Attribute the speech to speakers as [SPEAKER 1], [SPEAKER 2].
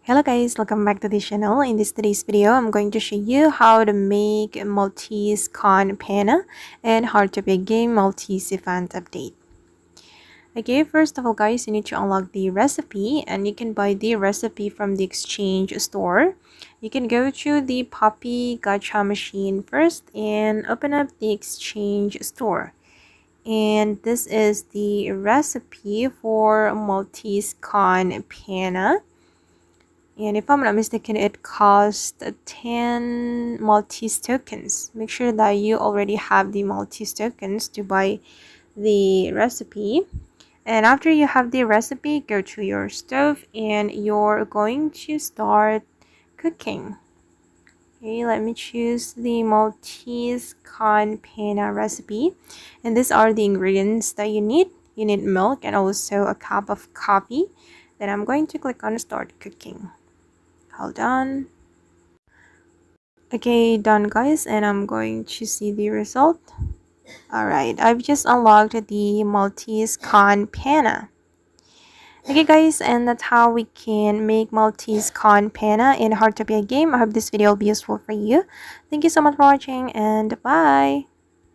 [SPEAKER 1] Hello guys, welcome back to the channel. In today's video, I'm going to show you how to make Maltese Con Panna and Heartopia game Maltese event update. Okay, first of all guys, you need to unlock the recipe and you can buy the recipe from the exchange store. You can go to the Puppy Gacha machine first and open up the exchange store. And this is the recipe for Maltese Con Panna. And if I'm not mistaken, it costs 10 Maltese tokens. Make sure that you already have the Maltese tokens to buy the recipe. And after you have the recipe, go to your stove and you're going to start cooking. Okay, let me choose the Maltese Con Panna recipe. And these are the ingredients that you need. You need milk and also a cup of coffee. Then I'm going to click on start cooking. Hold on. Okay, done guys, and I'm going to see the result. Alright, I've just unlocked the Maltese Con Panna. Okay guys, and that's how we can make Maltese Con Panna in Heartopia game. I hope this video will be useful for you. Thank you so much for watching and bye.